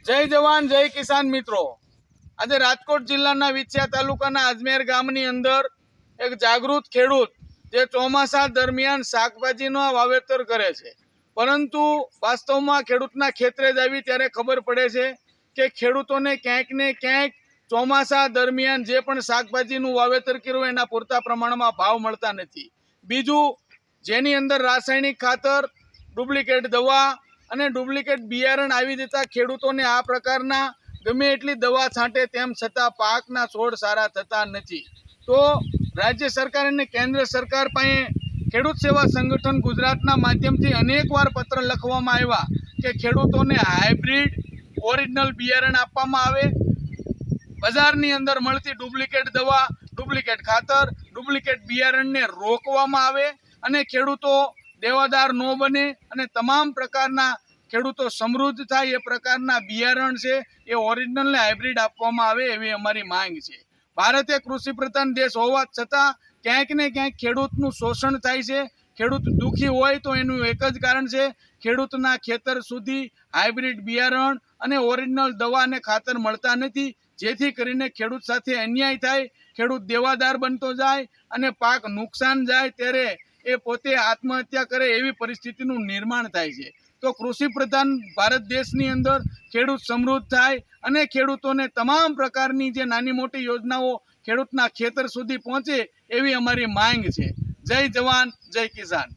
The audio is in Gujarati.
जय जवान जय किसान मित्रों। आज राजकोट जिल्लाना विछिया तालुकाना अजमेर गामनी अंदर एक जागृत खेडूत जे ચોમાસા दरमियान શાકભાજીનો વાવેતર करे छे, परंतु वास्तवमां खेडूतना खेतरे ज आवी त्यारे खबर पड़े छे के खेडूतोने क्यांक ने क्यांक ચોમાસા दरमियान जे पण शाकभाजीनुं वावेतर कर्युं एना पूरता प्रमाणमां भाव मळता नथी। बीजुं जेनी अंदर रासायणिक खातर, डुप्लिकेट दवा અને ડુપ્લિકેટ બિયારણ આવી જતા ખેડૂતોને આ પ્રકારના ગમે એટલી દવા છાંટે તેમ છતાં પાકના છોડ સારા થતા નથી। તો રાજ્ય સરકાર અને કેન્દ્ર સરકાર પાસે ખેડૂત સેવા સંગઠન ગુજરાતના માધ્યમથી અનેકવાર પત્ર લખવામાં આવ્યા કે ખેડૂતોને હાઇબ્રિડ ઓરિજિનલ બિયારણ આપવામાં આવે, બજારની અંદર મળતી ડુપ્લિકેટ દવા, ડુપ્લિકેટ ખાતર, ડુપ્લિકેટ બિયારણને રોકવામાં આવે અને ખેડૂતો દેવાદાર ન બને અને તમામ પ્રકારના ખેડૂતો સમૃદ્ધ થાય એ પ્રકારના બિયારણ છે એ ઓરિજિનલ ને હાઇબ્રિડ આપવામાં આવે એવી અમારી માંગ છે। ભારત એક કૃષિ પ્રધાન દેશ હોવા છતાં ક્યાંક ને ક્યાંક ખેડૂતનું શોષણ થાય છે। ખેડૂત દુઃખી હોય તો એનું એક જ કારણ છે, ખેડૂતના ખેતર સુધી હાઇબ્રિડ બિયારણ અને ઓરિજિનલ દવા અને ખાતર મળતા નથી, જેથી કરીને ખેડૂત સાથે અન્યાય થાય, ખેડૂત દેવાદાર બનતો જાય અને પાક નુકસાન જાય ત્યારે એ પોતે આત્મહત્યા કરે એવી પરિસ્થિતિનું નિર્માણ થાય છે। તો કૃષિ પ્રધાન ભારત દેશની અંદર ખેડૂત સમૃદ્ધ થાય અને ખેડૂતોને તમામ પ્રકારની જે નાની મોટી યોજનાઓ ખેડૂતના ખેતર સુધી પહોંચે એવી અમારી માંગ છે। જય જવાન જય કિસાન।